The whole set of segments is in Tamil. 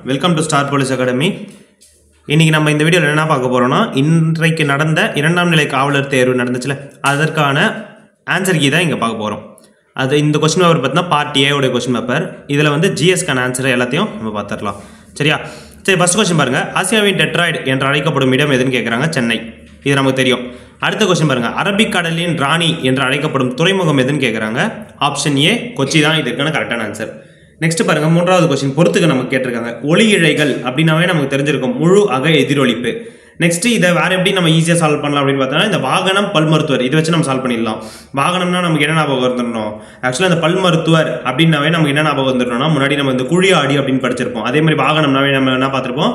Welcome to star police academy. இன்றைக்கி நம்ம இந்த வீடியோவில் என்ன பார்க்க போகிறோம்னா, இன்றைக்கு நடந்த 2ஆம் நிலை காவலர் தேர்வு நடந்துச்சுல, அதற்கான ஆன்சர் கீ தான் இங்கே பார்க்க போகிறோம். அது இந்த கொஸ்டின் பேப்பர் பார்த்தீங்கன்னா பார்ட் ஏவுடைய கொஸ்டின் பேப்பர். இதில் வந்து ஜிஎஸ்க்கான ஆன்சர் எல்லாத்தையும் நம்ம பார்த்துடலாம். சரியா? சரி, ஃபஸ்ட் கொஸ்டின் பாருங்கள். ஆசியாவின் டெட்ராய்டு என்று அழைக்கப்படும் இடம் எதுன்னு கேட்குறாங்க. சென்னை. இது நமக்கு தெரியும். அடுத்த கொஸ்டின் பாருங்கள். அரபிக் கடலின் ராணி என்று அழைக்கப்படும் துறைமுகம் எதுன்னு கேட்குறாங்க. ஆப்ஷன் ஏ கொச்சி தான் இதுக்கான கரெக்டான ஆன்சர். நெக்ஸ்ட் பாருங்க, 3வது கொஸ்டின் பொறுத்துக்கு நமக்கு கேட்டிருக்காங்க. ஒளி இழைகள் அப்படின்னாவே நமக்கு தெரிஞ்சிருக்கும், முழு அக எதிரொலிப்பு. நெக்ஸ்ட் இதை வேற எப்படி நம்ம ஈஸியாக சால்வ் பண்ணலாம் அப்படின்னு பார்த்தோம்னா, இந்த வாகனம் பல் மருத்துவர் இதை வச்சு நம்ம சால்வ் பண்ணிடலாம். வாகனம்னா நமக்கு என்ன ஞாபகம் வந்துடணும், ஆக்சுவலாக இந்த பல் மருத்துவர் அப்படின்னாவே நமக்கு என்ன ஞாபகம் வந்துடணும்னா, முன்னாடி நம்ம இந்த குழி ஆடி அப்படின்னு படிச்சிருப்போம். அதே மாதிரி வாகனம்னாவே நம்ம என்ன பார்த்துருப்போம்,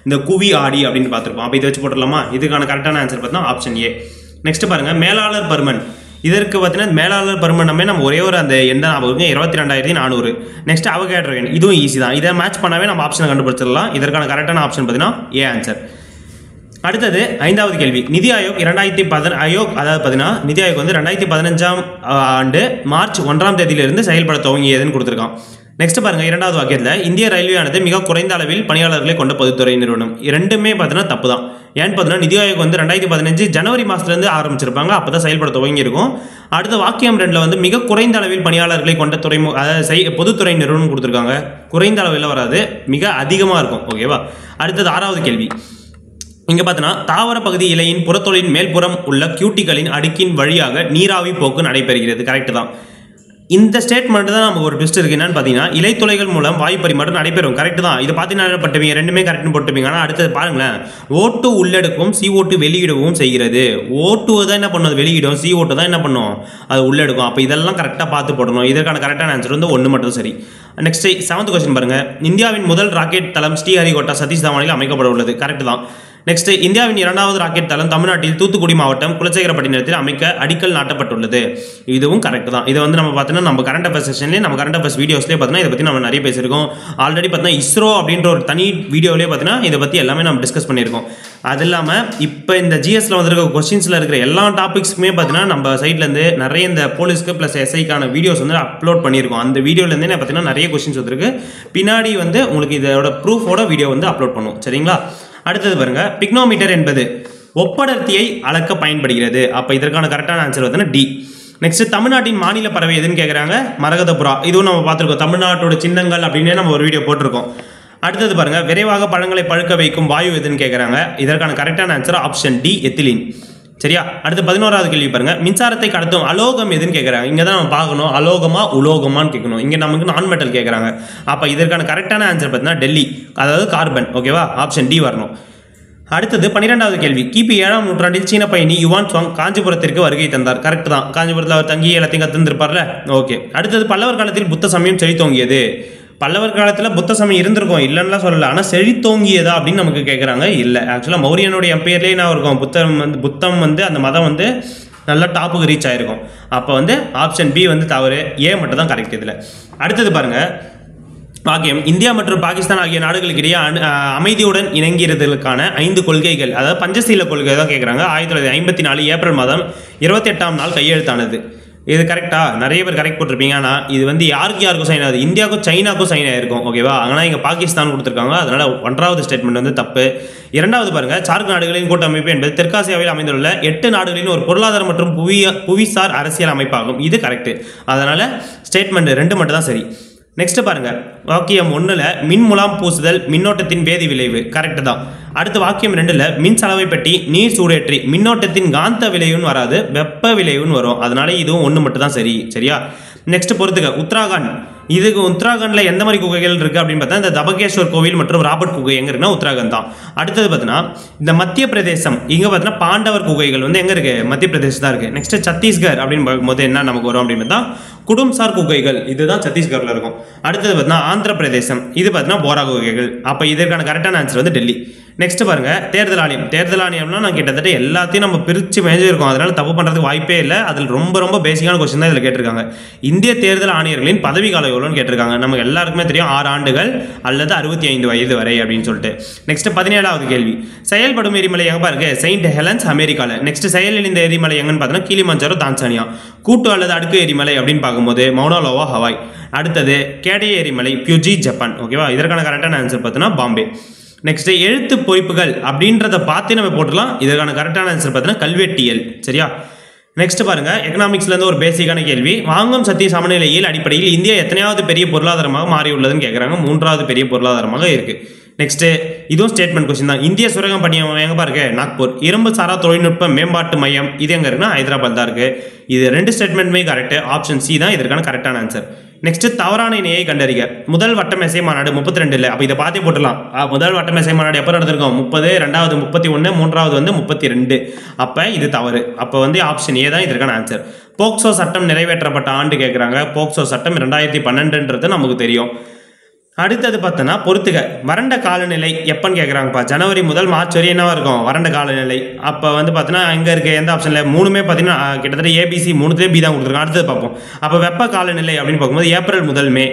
இந்த குவி ஆடி அப்படின்னு பார்த்துருப்போம். அப்போ இதை வச்சு போட்டுடலாமா? இதுக்கான கரெக்டான ஆன்சர் பார்த்தா ஆப்ஷன் ஏ. நெக்ஸ்ட் பாருங்க, மேலாளர் பருமன். இதற்கு பார்த்தீங்கன்னா மேலாளர் பருமனமே நம்ம ஒரே ஒரு அந்த எந்த ஞாபகம் 22,400. நெக்ஸ்ட் அவகேட்ரோ எண், இதுவும் ஈஸி தான். இதை மேட்ச் பண்ணாவே நம்ம ஆப்ஷனை கண்டுபிடிச்சிடலாம். இதற்கான கரெக்டான ஆப்ஷன் பார்த்தீங்கன்னா ஏ ஆன்சர். அடுத்தது 5வது கேள்வி. நிதி ஆயோக் 2010 அதாவது பார்த்தீங்கன்னா நிதி ஆயோக் வந்து 2015ஆம் ஆண்டு மார்ச் 1ஆம் தேதியிலிருந்து செயல்பட துவங்கியதுன்னு கொடுத்துருக்கான். நெக்ஸ்ட் பாருங்க, 2வது வாக்கியத்தில் இந்திய ரயில்வே மிக குறைந்த அளவில் பணியாளர்களை கொண்ட பொதுத்துறை நிறுவனம். இரண்டுமே பார்த்தீங்கன்னா தப்பு தான். ஏன்னு பார்த்தீங்கன்னா நிதி ஆயோக் வந்து 2015 ஜனவரி மாதத்துலேருந்து ஆரம்பிச்சிருப்பாங்க, அப்போ தான் செயல்பட துவங்கியிருக்கும். அடுத்த வாக்கியம் 2ல் வந்து மிக குறைந்த அளவில் பணியாளர்களை கொண்ட துறைமுக அதாவது பொதுத்துறை நிறுவனம் கொடுத்துருக்காங்க. குறைந்த அளவில் வராது, மிக அதிகமாக இருக்கும். ஓகேவா? அடுத்தது 6வது கேள்வி. இங்கே பார்த்தீங்கன்னா தாவர பகுதி இலையின் புறத்தொழின் மேல்புறம் உள்ள கியூட்டிகளின் அடுக்கின் வழியாக நீராவி போக்கு நடைபெறுகிறது. கரெக்டு தான். இந்த ஸ்டேட்மெண்ட் தான் நமக்கு ஒரு ட்விஸ்ட் இருக்குது. என்னன்னு பார்த்தீங்கன்னா, இலைத்துளைகள் மூலம் வாயு பரிமாற்றம் நடைபெறும். கரெக்ட் தான். இது பார்த்தீங்கன்னா பட்டுவீங்க, ரெண்டுமே கரெக்ட்னு போட்டுப்பீங்க. ஆனால் அடுத்தது பாருங்களேன், O2 உள்ளெடுக்கும், CO2 வெளியிடவும் செய்கிறது. O2 தான் என்ன பண்ணும், வெளியிடும். CO2 தான் என்ன பண்ணும், அது உள்ளெடுக்கும். அப்போ இதெல்லாம் கரெக்டாக பார்த்து போடணும். இதற்கான கரெக்டான ஆன்சர் வந்து 1 மட்டும் சரி. நெக்ஸ்ட் 7th கொஸ்டின் பாருங்க. இந்தியாவின் முதல் ராக்கெட் தளம் ஸ்ரீஹரிகோட்டா சதீஷ் தவானில் அமைக்கப்பட உள்ளது. கரெக்ட் தான். நெக்ஸ்ட் இந்தியாவின் 2வது ராக்கெட் தளம் தமிழ்நாட்டில் தூத்துக்குடி மாவட்டம் குலசேகரப்பட்டினத்தில் அமைக்க அடிக்கல் நாட்டப்பட்டுள்ளது. இதுவும் கரெக்ட் தான். இதை வந்து நம்ம பார்த்தீங்கன்னா நம்ம கரண்ட் அஃபேர்ஸ் செஷன்லேயே நம்ம கரண்ட் அஃபேர்ஸ் வீடியோஸ்லேயே பார்த்தீங்கன்னா இதை பற்றி நம்ம நிறைய பேசியிருக்கோம். ஆல்ரெடி பார்த்தீங்கன்னா இஸ்ரோ அப்படின்ற ஒரு தனி வீடியோலேயே பார்த்தீங்கன்னா இதை பற்றி எல்லாமே நம்ம டிஸ்கஸ் பண்ணியிருக்கோம். அது இல்லாமல் இப்போ இந்த ஜிஎஸ்ல வந்துருக்க கொஸ்டின்ஸில் இருக்கிற எல்லா டாபிக்ஸுமே பார்த்தீங்கன்னா நம்ம சைட்லேருந்து நிறைய இந்த போலீஸ்க்கு ப்ளஸ் எஸ்ஐக்கான வீடியோஸ் வந்து அப்லோட் பண்ணியிருக்கோம். அந்த வீடியோலேருந்தே பார்த்தீங்கன்னா நிறைய கொஸ்டின்ஸ் வந்துருக்கு. பின்னாடி வந்து உங்களுக்கு இதோட ப்ரூஃபோட வீடியோ வந்து அப்லோட் பண்ணுவோம். சரிங்களா? அடுத்தது பாருங்க, பிக்னோமீட்டர் என்பது ஒப்படர்த்தியை அளக்க பயன்படுகிறது. அப்போ இதற்கான கரெக்டான ஆன்சர் வந்து டி. நெக்ஸ்ட் தமிழ்நாட்டின் மாநில பறவை எதுன்னு கேட்குறாங்க. மரகதபுறா. இதுவும் நம்ம பார்த்துருக்கோம். தமிழ்நாட்டோட சின்னங்கள் அப்படின்னே நம்ம ஒரு வீடியோ போட்டிருக்கோம். அடுத்தது பாருங்க, விரைவாக பழங்களை பழுக்க வைக்கும் வாயு எதுன்னு கேட்குறாங்க. இதற்கான கரெக்டான ஆன்சர் ஆப்ஷன் டி எத்திலீன். சரியா? அடுத்து 11வது கேள்வி பாருங்க. மின்சாரத்தை கடத்தும் அலோகம் எதுன்னு கேட்குறாங்க. இங்கே தான் நம்ம பார்க்கணும், அலோகமா உலோகமான்னு கேட்கணும். இங்கே நமக்கு நான் மெட்டல் கேட்குறாங்க. அப்போ இதற்கான கரெக்டான ஆன்சர் பார்த்தீங்கன்னா டெல்லி, அதாவது கார்பன். ஓகேவா? ஆப்ஷன் டி வரணும். அடுத்தது 12வது கேள்வி. கிபி 7ஆம் நூற்றாண்டில் சீன பயணி யுவான் சுவாங் காஞ்சிபுரத்திற்கு வருகை தந்தார். கரெக்ட் தான். காஞ்சிபுரத்தில் அவர் தங்கி எல்லாத்தையும் கற்றுருப்பார்ல. ஓகே. அடுத்தது பல்லவர் காலத்தில் புத்த சமயம் செழித்தோங்கியது. பல்லவர் காலத்தில் புத்த சமயம் இருந்திருக்கும், இல்லைன்னா சொல்லலை. ஆனால் செழித்தோங்கியதா அப்படின்னு நமக்கு கேட்குறாங்க. இல்லை, ஆக்சுவலாக மௌரியனுடைய எம்பையர்லேயே நான் இருக்கும் புத்தம் வந்து அந்த மதம் வந்து நல்லா டாப்புக்கு ரீச் ஆகிருக்கும். அப்போ வந்து ஆப்ஷன் பி வந்து தவறு, ஏ மட்டும் தான் கரெக்ட் இதில். அடுத்தது பாருங்கள் வாக்கியம். இந்தியா மற்றும் பாகிஸ்தான் ஆகிய நாடுகளுக்கு இடையே அமைதியுடன் இணங்கிறதுக்கான 5 கொள்கைகள், அதாவது பஞ்சசீல கொள்கை தான் கேட்குறாங்க. 1954 ஏப்ரல் மாதம் 28ஆம் நாள் கையெழுத்தானது. இது கரெக்டா? நிறைய பேர் கரெக்ட் போட்டிருப்பீங்க. ஆனால் இது வந்து யாருக்கும் சைன் ஆகுது, இந்தியாவுக்கும் சைனாக்கும் சைன் ஆகிருக்கும். ஓகேவா? ஆனால் இங்கே பாகிஸ்தான் கொடுத்துருக்காங்க. அதனால் 1வது ஸ்டேட்மெண்ட் வந்து தப்பு. 2வது பாருங்கள், சார்க் நாடுகளின் கூட்டமைப்பு என்பது தெற்காசியாவில் அமைந்துள்ள 8 நாடுகளின் ஒரு பொருளாதார மற்றும் புவிசார் அரசியல் அமைப்பாகும். இது கரெக்ட். அதனால் ஸ்டேட்மெண்ட் 2 மட்டும் தான் சரி. நெக்ஸ்ட் பாருங்க, வாக்கியம் 1ல் மின் முலாம் பூசுதல் மின்னோட்டத்தின் வேதி விளைவு. கரெக்ட் தான். அடுத்த வாக்கியம் 2ல் மின் சலவை பெட்டி நீர் சூடேற்றி மின்னோட்டத்தின் காந்த விளைவுன்னு வராது, வெப்ப விளைவுன்னு வரும். அதனால இதுவும் 1 மட்டும் தான் சரி. சரியா? நெக்ஸ்ட் பொறுத்துக்க, உத்தராகண்ட். இதுக்கு உத்தராகண்டில் எந்த மாதிரி குகைகள் இருக்குது அப்படின்னு பார்த்தா இந்த தபகேஸ்வர் கோவில் மற்றும் ராபர்ட் குகை எங்கே இருக்குன்னா உத்தராகண்ட் தான். அடுத்தது பார்த்தீங்கன்னா இந்த மத்திய பிரதேசம், இங்கே பார்த்தீங்கன்னா பாண்டவர் குகைகள் வந்து எங்கே இருக்குது, மத்திய பிரதேசம் தான் இருக்குது. நெக்ஸ்ட் சத்தீஸ்கர் அப்படின்னு பார்க்கும்போது என்ன நமக்கு வரும் அப்படின்னு பார்த்தா குடும்சார் குகைகள், இதுதான் சத்தீஸ்கரில் இருக்கும். அடுத்தது பார்த்தீங்கன்னா ஆந்திர பிரதேசம், இது பார்த்தீங்கன்னா போரா குகைகள். அப்போ இதற்கான கரெக்டான ஆன்சர் வந்து டெல்லி. நெக்ஸ்ட் பாருங்க தேர்தல் ஆணையம்னா நான் கிட்டத்தட்ட எல்லாத்தையும் நம்ம பிரித்து மேஞ்சிருக்கோம், அதனால தப்பு பண்ணுறதுக்கு வாய்ப்பே இல்லை. அதில் ரொம்ப பேசிக்கான கொஸ்டின் தான் இதில் கேட்டிருக்காங்க. இந்திய தேர்தல் ஆணையர்களின் பதவி காலம் எவ்வளோன்னு கேட்டிருக்காங்க. நமக்கு எல்லாருக்குமே தெரியும் 6 ஆண்டுகள் அல்லது 65 வயது வரை அப்படின்னு சொல்லிட்டு. நெக்ஸ்ட் 17வது கேள்வி, செயல்படும் எரிமலை எங்கே பாருங்க செயின்ட் ஹெலன்ஸ் அமெரிக்காவில். நெக்ஸ்ட் செயலிழந்த எரிமலை எங்கன்னு பார்த்தீங்கன்னா கிளிமஞ்சாரோ தான்சானியா. கூட்டு அல்லது அடுக்கு எரிமலை அப்படின்னு பார்க்கும்போது மவுனா லோவா ஹவாய். அடுத்தது கேடே எரிமலை பியூஜி ஜப்பான். ஓகேவா, இதற்கான கரெக்டான ஆன்சர் பார்த்தீங்கன்னா பாம்பே. நெக்ஸ்ட் எழுத்து பொறிப்புகள் அப்படின்றத பார்த்து நம்ம போட்டுக்கலாம். இதற்கான கரெக்டான ஆன்சர் பார்த்தீங்கன்னா கல்வெட்டியல். சரியா, நெக்ஸ்ட் பாருங்க எக்கனாமிக்ஸ்லேருந்து ஒரு பேசிக்கான கேள்வி. வாங்கும் சக்தி சமநிலையில் அடிப்படையில் இந்தியா எத்தனையாவது பெரிய பொருளாதாரமாக மாறியுள்ளதுன்னு கேட்குறாங்க. 3வது பெரிய பொருளாதாரமாக இருக்கு. நெக்ஸ்ட் இதுவும் ஸ்டேட்மெண்ட் கொஸ்டின் தான். இந்திய சுரங்கம் பணியம் எங்க பாருங்க நாக்பூர். இரும்பு சாரா தொழில்நுட்ப மேம்பாட்டு மையம் இது எங்க இருக்குன்னா ஹைதராபாத் தான் இருக்கு. இது 2 ஸ்டேட்மெண்ட்டுமே கரெக்ட். ஆப்ஷன் சி தான் இதற்கான கரெக்டான ஆன்சர். நெக்ஸ்ட் தவறான இணையை கண்டறிக. முதல் வட்டமேசை மாநாடு 32 இல்லை, அப்போ இதை பார்த்தே போட்டுலாம். முதல் வட்டமேசை மாநாடு எப்போ நடந்திருக்கும் 30, 2வது 31, 3வது 32. அப்போ இது தவறு. அப்போ ஆப்ஷன் ஏ தான் இதற்கான ஆன்சர். போக்சோ சட்டம் நிறைவேற்றப்பட்ட ஆண்டு கேட்குறாங்க. போக்சோ சட்டம் 2012ன்றது நமக்கு தெரியும். அடுத்தது பார்த்தோன்னா பொறுத்துக. வறண்ட காலநிலை எப்பன்னு கேட்குறாங்கப்பா. ஜனவரி முதல் மார்ச் வரை என்னவா இருக்கும் வறண்ட காலநிலை. அப்போ பார்த்தீங்கன்னா எங்கே இருக்குது எந்த ஆப்ஷனில் 3மே பார்த்தீங்கன்னா கிட்டத்தட்ட ஏபிசி 3லேயே பி தான் கொடுத்துருக்காங்க. அடுத்தது பார்ப்போம். அப்போ வெப்ப காலநிலை அப்படின்னு பார்க்கும்போது ஏப்ரல் முதல் மே.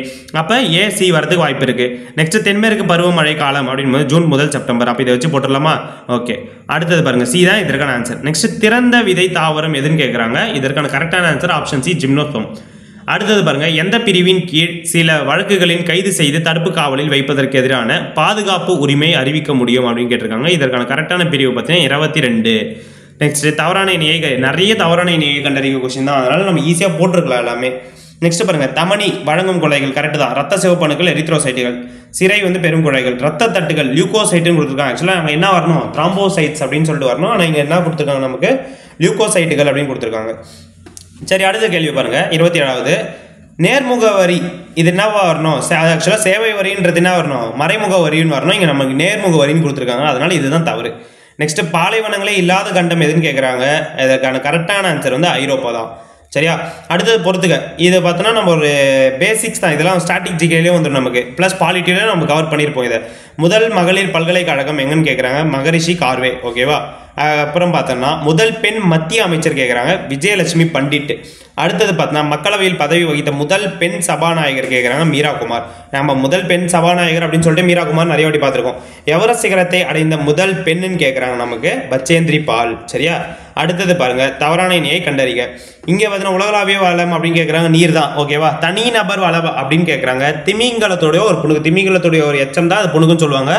அப்போ ஏசி வரதுக்கு வாய்ப்பு இருக்குது. நெக்ஸ்ட் தென்மேற்கு பருவமழை காலம் அப்படின்போது ஜூன் முதல் செப்டம்பர். அப்போ இதை வச்சு போட்டுடலாமா? ஓகே, அடுத்தது பாருங்கள் சி தான் இதற்கான ஆன்சர். நெக்ஸ்ட் திறந்த விதை தாவரம் எதுன்னு கேட்குறாங்க. இதற்கான கரெக்டான ஆன்சர் ஆப்ஷன் சி ஜிம்னோஸ்பம். அடுத்தது பாருங்க எந்த பிரிவின் கீழ் சில வழக்குகளின் கைது செய்து தடுப்பு காவலில் வைப்பதற்கு எதிரான பாதுகாப்பு உரிமை அறிவிக்க முடியும் அப்படின்னு கேட்டிருக்காங்க. இதற்கான கரெக்டான பிரிவு பார்த்தீங்கன்னா 22. நெக்ஸ்ட் தவறான இணையை நிறைய தவறான இணையை கண்டறிய கொஸ்டின் தான், அதனால நம்ம ஈஸியாக போட்டிருக்கலாம் எல்லாமே. நெக்ஸ்ட் பாருங்க தமனி வழங்கும் குழைகள் கரெக்ட் தான். ரத்த சிவப்பணுக்கள் எரித்ரோசைட்டுகள். சிறை பெரும் குழைகள். ரத்த தட்டுகள் லியூகோசைட்டுன்னு கொடுத்துருக்காங்க. ஆக்சுவலாக அவங்க என்ன வரணும் த்ராம்போசைட்ஸ் அப்படின்னு சொல்லிட்டு வரணும். ஆனால் இங்கே என்ன கொடுத்துருக்காங்க நமக்கு லியூகோசைட்டுகள் அப்படின்னு கொடுத்துருக்காங்க. சரி, அடுத்த கேள்வி பாருங்க 27வது. நேர்முக வரி இது என்னவா வரணும்? ஆக்சுவலாக சேவை வரின்றது என்ன வரணும் மறைமுக வரின்னு வரணும். இங்கே நமக்கு நேர்முக வரின்னு கொடுத்துருக்காங்க, அதனால இதுதான் தவறு. நெக்ஸ்ட் பாலைவனங்களே இல்லாத கண்டம் எதுன்னு கேட்குறாங்க. இதற்கான கரெக்டான ஆன்சர் ஐரோப்பா தான். சரியா, அடுத்தது பொறுத்துக்க. இதை பார்த்தோன்னா நம்ம ஒரு பேசிக்ஸ் தான், இதெல்லாம் ஸ்டாட்டிக் ஜிகேலேயே வந்துடும் நமக்கு. ப்ளஸ் பாலிட்டியிலே நம்ம கவர் பண்ணியிருப்போம். இதை முதல் மகளிர் பல்கலைக்கழகம் எங்கன்னு கேட்குறாங்க. மகரிஷி கார்வே. ஓகேவா, அப்புறம் பார்த்தோம்னா முதல் பெண் மத்திய அமைச்சர் கேட்குறாங்க. விஜயலட்சுமி பண்டிட். அடுத்தது பார்த்தோன்னா மக்களவையில் பதவி வகித்த முதல் பெண் சபாநாயகர் கேட்குறாங்க. மீரா குமார். நம்ம முதல் பெண் சபாநாயகர் அப்படின்னு சொல்லிட்டு மீரா குமார் நிறைய வாட்டி பார்த்துருக்கோம். எவரெஸ்ட் சிகரத்தை அடைந்த முதல் பெண்ணுன்னு கேட்குறாங்க நமக்கு பச்சேந்திரி பால். சரியா, அடுத்தது பாருங்க தவறான இணையை கண்டறிக. இங்கே பார்த்தீங்கன்னா உலகளாவிய வளம் அப்படின்னு கேட்குறாங்க. நீர் தான். ஓகேவா, தனிநபர் வளம் அப்படின்னு கேட்குறாங்க. திமிங்கலத்தோடைய ஒரு புணுகு, திமிங்கலத்துடைய ஒரு எச்சம் தான் அது புணுகுன்னு சொல்லுவாங்க.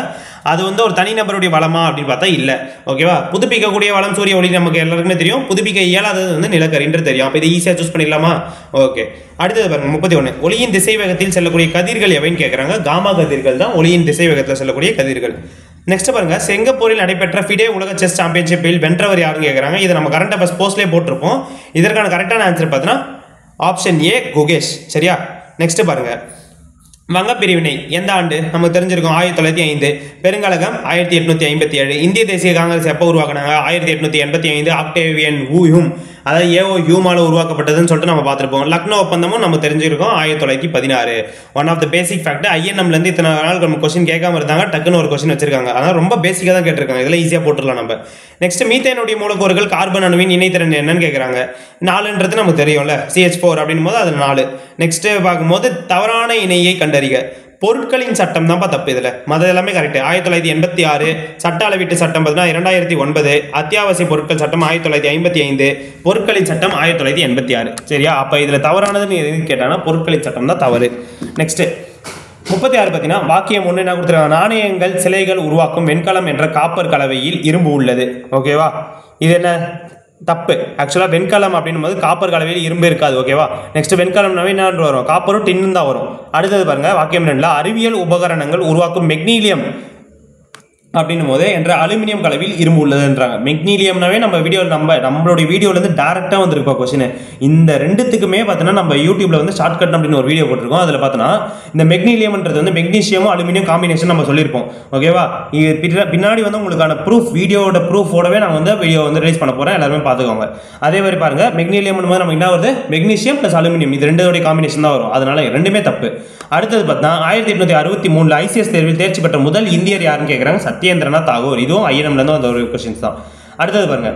அது ஒரு தனிநபருடைய வளமா அப்படின்னு பார்த்தா இல்லை. ஓகேவா, புதுப்பிக்கக்கூடிய வளம் சூரிய ஒளி நமக்கு எல்லாருக்குமே தெரியும். புதுப்பிக்க இயலாதது நிலக்கரின்றது தெரியும். அப்போ இதை ஈஸியாக சூஸ் பண்ணிடலாமா? ஓகே, அடுத்தது பாருங்க 31. ஒளியின் திசை வேகத்தில் செல்லக்கூடிய கதிர்கள் எவைன்னு கேட்குறாங்க. காமா கதிர்கள் தான் ஒளியின் திசை வேகத்தில் செல்லக்கூடிய கதிர்கள். நெக்ஸ்ட் பாருங்க சிங்கப்பூரில் நடைபெற்ற ஃபிடே உலக செஸ் சாம்பியன்ஷிப்பில் வென்றவர் யாருன்னு கேட்குறாங்க. இதை நம்ம கரண்ட் அஃபேர்ஸ் போஸ்ட்லேயே போட்டிருப்போம். இதற்கான கரெக்டான ஆன்சர் பார்த்தீங்கன்னா ஆப்ஷன் ஏ குகேஷ். சரியா, நெக்ஸ்ட் பாருங்க வங்க பிரிவினை எந்த ஆண்டு நமக்கு தெரிஞ்சிருக்கும் 1905. பெருங்கழகம் 1857. இந்திய தேசிய காங்கிரஸ் எப்போ உருவாக்குனாங்க 1885. ஆக்டேவியன் ஹூயும் அதாவது ஏஓ ஹியூமால உருவாக்கப்பட்டதுன்னு சொல்லிட்டு நம்ம பார்த்துருப்போம். லக்னோ ஒப்பந்தமும் நம்ம தெரிஞ்சிருக்கோம் 1916. One of the basic fact. ஐஎன்எம்லேருந்து இத்தனை நாள் நம்ம கொஸ்டின் கேட்காம இருந்தாங்க, டக்குன்னு ஒரு கொஸ்டின் வச்சிருக்காங்க. அதனால் ரொம்ப பேசிக்காக தான் கேட்டிருக்காங்க. இதெல்லாம் ஈஸியாக போட்டுடலாம் நம்ம. நெக்ஸ்ட் மீத்தேனுடைய மூலக்கூறுகள் கார்பன் அணுவின் இணைத்திறன் என்னன்னு கேட்குறாங்க. 4ன்றது நமக்கு தெரியும்ல, CH4 அப்படின் போது அது 4. நெக்ஸ்ட் பார்க்கும்போது தவறான இணையை கண்டறிக. பொருட்களின் சட்டம் தான்ப்பா தப்பு. இதில் மற்ற எல்லாமே கரெக்ட். 1986. சட்ட அளவீட்டு சட்டம் பார்த்தீங்கன்னா 2009. அத்தியாவசிய பொருட்கள் சட்டம் 1955. பொருட்களின் சட்டம் 1986. சரியா, அப்போ இதில் தவறானதுன்னு எதுன்னு கேட்டாங்கன்னா பொருட்களின் சட்டம் தான் தவறு. நெக்ஸ்ட் 36 பார்த்தீங்கன்னா வாக்கியம் 1 என்ன கொடுத்துருக்காங்க. நாணயங்கள் சிலைகள் உருவாக்கும் வெண்கலம் என்ற காப்பர் கலவையில் இரும்பு உள்ளது. ஓகேவா, இது என்ன தப்பு. ஆக்சுவலாக வெண்கலம் அப்படின்னும் போது காப்பர் கலவையில் இரும்பு இருக்காது. ஓகேவா, நெக்ஸ்ட் வெண்கலம்னாவே என்ன வரும் காப்பரும் டின்னும் தான் வரும். அடுத்தது பாருங்க வாக்கியம் 2. அறிவியல் உபகரணங்கள் உருவாக்கும் மெக்னீலியம் அப்படின்னும் போது என்ற அலுமினியம் கலவையில் இரும்பு உள்ளதுன்றாங்க. மெக்னீலியம்னாவே நம்மளுடைய வீடியோலேருந்து டேரெக்டாக வந்துருப்பா கொஸ்டின். இந்த ரெண்டுத்துக்குமே பார்த்தீங்கன்னா நம்ம யூடியூப்ல ஷார்ட்கட் அப்படின்னு ஒரு வீடியோ போட்டிருக்கோம். அதில் பார்த்தோன்னா இந்த மெக்னீலியம்ன்றது மெக்னீஷியமும் அலுமினியம் காம்பினேஷன் நம்ம சொல்லியிருப்போம். ஓகேவா, இது பின்னாடி உங்களுக்கான ப்ரூஃப் வீடியோட ப்ரூஃபோடவே நான் வீடியோ ரிலீஸ் பண்ண போகிறேன். எல்லாருமே பார்த்துக்கோங்க. அதே மாதிரி பாருங்க மெக்னீலியம் போது நமக்கு என்ன வருது மெக்னீஷியம் ப்ளஸ் அலுமினியம் இது ரெண்டோடைய காம்பினேஷன் தான் வரும். அதனால ரெண்டுமே தப்பு. அடுத்தது பார்த்தா 1863 ICS தேர்வில் தேர்ச்சி பெற்ற முதல் இந்தியர் யாருன்னு கேட்குறாங்க. சத்யா சத்யேந்திரநாத் தாகூர். இதுவும் ஐஎன்எம்லேருந்து அந்த ஒரு கொஸ்டின்ஸ் தான். அடுத்தது பாருங்க,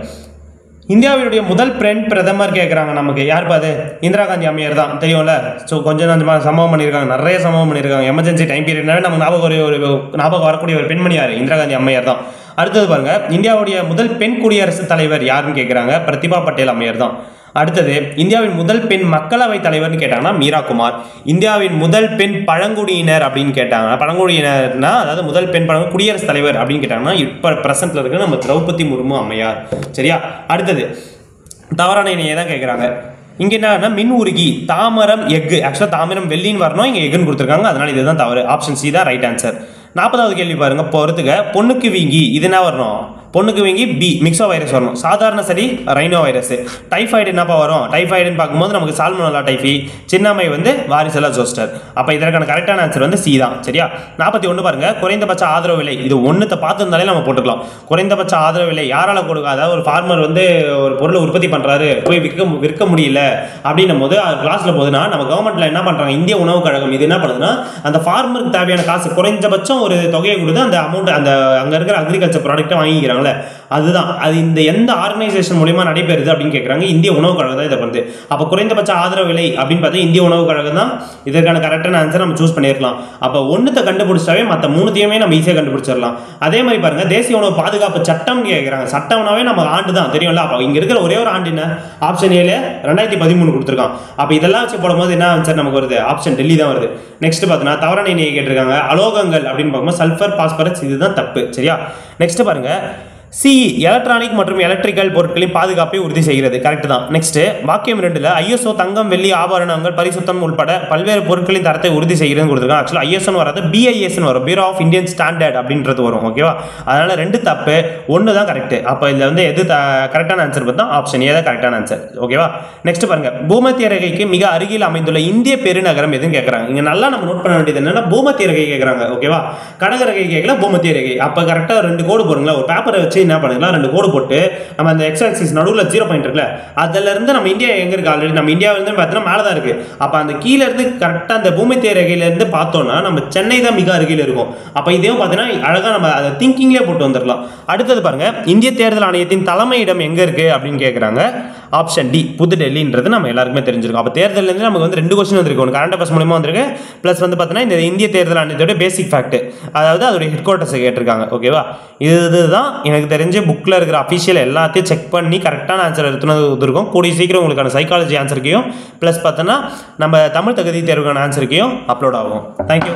இந்தியாவினுடைய முதல் பெண் பிரதமர் கேட்குறாங்க. நமக்கு யார் பாது? இந்திரா காந்தி அம்மையார் தான், தெரியும்ல. ஸோ கொஞ்சம் கொஞ்சமாக சம்பவம் பண்ணியிருக்காங்க, நிறைய சம்பவம் பண்ணியிருக்காங்க. எமர்ஜென்சி டைம் பீரியட்னாவே நமக்கு ஞாபகம் வரக்கூடிய ஒரு பெண்மணி யார்? இந்திரா காந்தி அம்மையார் தான். அடுத்தது பாருங்க, இந்தியாவுடைய முதல் பெண் குடியரசுத் தலைவர் யாருன்னு கேட்குறாங்க. பிரதிபா பட்டேல் அம்மையார் தான். அடுத்தது, இந்தியாவின் முதல் பெண் மக்களவை தலைவர்னு கேட்டாங்கன்னா மீரா குமார். இந்தியாவின் முதல் பெண் பழங்குடியினர் அப்படின்னு கேட்டாங்க. பழங்குடியினர்னா அதாவது முதல் பெண் குடியரசுத் தலைவர் அப்படின்னு கேட்டாங்கன்னா இப்போ ப்ரெசென்ட்ல இருக்க நம்ம திரௌபதி முர்மு அம்மையார். சரியா? அடுத்தது தவறான இணையை தான் கேட்குறாங்க. இங்கே என்னன்னா மின் உருகி தாமரம் எஃகு. ஆக்சுவலாக தாமரம் வெள்ளின்னு வரணும், இங்கே எஃகுன்னு கொடுத்துருக்காங்க, அதனால இதுதான் தவறு. ஆப்ஷன் சி தான் ரைட் ஆன்சர். 40வது கேள்வி பாருங்க, பொறுத்துக்க. பொண்ணுக்கு வீங்கி இது என்ன வரணும்? பொண்ணுக்கு வீங்கி பி மிக்ஸோ வைரஸ் வரணும். சாதாரண சரி ரைனோ வைரஸ். டைஃபாய்டு என்னப்பா வரும்? டைஃபாய்டுன்னு பார்க்கும்போது நமக்கு சால்மோனெல்லா டைஃபி. சின்னம்மை வந்து வாரிசெல்லா ஜோஸ்டர். அப்போ இதற்கான கரெக்டான ஆன்சர் வந்து சி தான். சரியா? 41 பாருங்க, குறைந்தபட்ச ஆதரவு விலை. இது ஒன்றுத்தை பார்த்துருந்தாலே நம்ம போட்டுக்கலாம். குறைந்தபட்ச ஆதரவு விலை யாரால கொடுக்க? அதாவது ஒரு ஃபார்மர் வந்து ஒரு பொருளை உற்பத்தி பண்ணுறாரு, போய் விற்க முடியல அப்படின்னும் போது கிளாஸில் போகுதுன்னா நம்ம கவர்மெண்ட்ல என்ன பண்ணுறாங்க? இந்திய உணவு கழகம் இது என்ன பண்ணுதுன்னா அந்த ஃபார்மருக்கு தேவையான காசு குறைஞ்சபட்சம் ஒரு தொகையை கொடுத்து அந்த அமௌண்ட் அந்த அங்கே இருக்கிற அக்ரிகல்ச்சர் ப்ராடக்ட்டை வாங்கிக்கிறாங்க. அதுதான் அது இந்த எந்த ஆர்கனைசேஷன் மூலமா நடைபெறுது அப்படின்னு கேட்குறாங்க. இந்திய உணவு கழகம் தான் இதை பண்ணுது. அப்போ குறைந்தபட்ச ஆதரவு விலை அப்படின்னு பார்த்தா இந்திய உணவு கழகம் தான் இதற்கான கரெக்டான ஆன்சர் நம்ம சூஸ் பண்ணிருக்கலாம். அப்போ ஒன்றுத்தை கண்டுபிடிச்சாவே மற்ற மூணுத்தையுமே நம்ம ஈஸியாக கண்டுபிடிச்சிடலாம். அதே மாதிரி பாருங்க, தேசிய உணவு பாதுகாப்பு சட்டம் கேட்குறாங்க. சட்டம்னாவே நம்ம ஆண்டு தான் தெரியும்ல. அப்போ இங்க இருக்கிற ஒரே ஒரு ஆண்டு என்ன? ஆப்ஷன் ஏல 2013 கொடுத்துருக்கான். அப்போ இதெல்லாம் வச்சு போடும்போது என்ன ஆன்சர் நமக்கு வருது? ஆப்ஷன் டெல்லி தான் வருது. நெக்ஸ்ட் பார்த்தீங்கன்னா தவறான இணையை கேட்டிருக்காங்க. அலோகங்கள் அப்படின்னு பார்க்கும்போது சல்ஃபர், பாஸ்பரஸ், இதுதான் தப்பு. சரியா? நெக்ஸ்ட் பாருங்க, சி எலக்ட்ரானிக் மற்றும் எலக்ட்ரிக்கல் பொருட்களின் பாதுகாப்பை உறுதி செய்கிறது. கரெக்ட் தான். நெக்ஸ்ட் வாக்கியம் 2ல் ஐஎஸ்ஓ தங்கம், வெள்ளி, ஆபரணங்கள், பரிசுத்தம் உட்பட பல்வேறு பொருட்களின் தரத்தை உறுதி செய்கிறது கொடுத்துருக்காங்க. ஆக்சுவலாக ஐஎஸ்ஓ வராது, பிஐஎஸ்ன்னு வரும், பியூரோ ஆஃப் இந்தியன் ஸ்டாண்டர்ட் அப்படின்றது வரும். ஓகேவா? அதனால 2 தப்பு, 1 தான் கரெக்ட். அப்போ இதில் வந்து எது கரெக்டான ஆன்சர் பார்த்தா ஆப்ஷன் ஏ தான் கரெக்டான ஆன்சர். ஓகேவா? நெக்ஸ்ட் பாருங்க, பூமத்திய ரேகைக்கு மிக அருகில் அமைந்துள்ள இந்திய பெருநகரம் எதுன்னு கேட்குறாங்க. இங்கே நல்லா நம்ம நோட் பண்ண வேண்டியது என்னன்னா பூமத்திய ரேகை கேட்குறாங்க. ஓகேவா? கடகரகை கேட்கல, பூமத்திய ரேகை. அப்போ கரெக்டாக 2 கோடு போடுங்களா, ஒரு பேப்பரை வச்சு என்ன பண்ணிக்கலாம், 2 கோடு போட்டு நம்ம அந்த எக்ஸ் ஆக்சிஸ் நடுவுல 0 பாயிண்ட் இருக்குல்ல, அதுல இருந்து நம்ம இந்தியா எங்க இருக்கு? ஆல்ரெடி நம்ம இந்தியாவில இருந்து பார்த்தா மேல தான் இருக்கு. அப்ப அந்த கீழ இருந்து கரெக்டா அந்த பூமத்திய ரேகையில இருந்து பார்த்தோம்னா நம்ம சென்னை தான் மிக அருகில் இருக்கும். அப்ப இதையும் பார்த்தீங்கன்னா அழகா நம்ம அதை திங்கிங்லேயே போட்டு வந்துடலாம். அடுத்தது பாருங்க, இந்திய தேர்தல் ஆணையத்தின் தலைமையிடம் எங்க இருக்கு அப்படின்னு கேட்குறாங்க. ஆப்ஷன் டி புதுடெல்லின்றது நம்ம எல்லாருக்குமே தெரிஞ்சிருக்கும். அப்போ தேர்தலேருந்து நமக்கு வந்து 2 கொஸ்டின் வந்திருக்கு. ஒன்று கரண்ட் அஃபேர்ஸ் மூலமா வந்திருக்கு, ப்ளஸ் வந்து பார்த்தீங்கன்னா இந்த இந்திய தேர்தல் ஆணையத்தோட பேசிக் ஃபேக்ட், அதாவது அதோட ஹெட் குவார்ட்டர்ஸை கேட்டிருக்காங்க. ஓகேவா? இதுதான் எனக்கு தெரிஞ்ச புக்கில் இருக்கிற அஃபிஷியல் எல்லாத்தையும் செக் பண்ணி கரெக்டான ஆன்சர் எடுத்துனது இருக்கும். கூடிய சீக்கிரம் உங்களுக்கான சைக்காலஜி ஆன்சருக்கையும் ப்ளஸ் பார்த்தோன்னா நம்ம தமிழ் தகுதி தேர்வுக்கான ஆன்சருக்கையும் அப்லோட் ஆகும். தேங்க்யூ.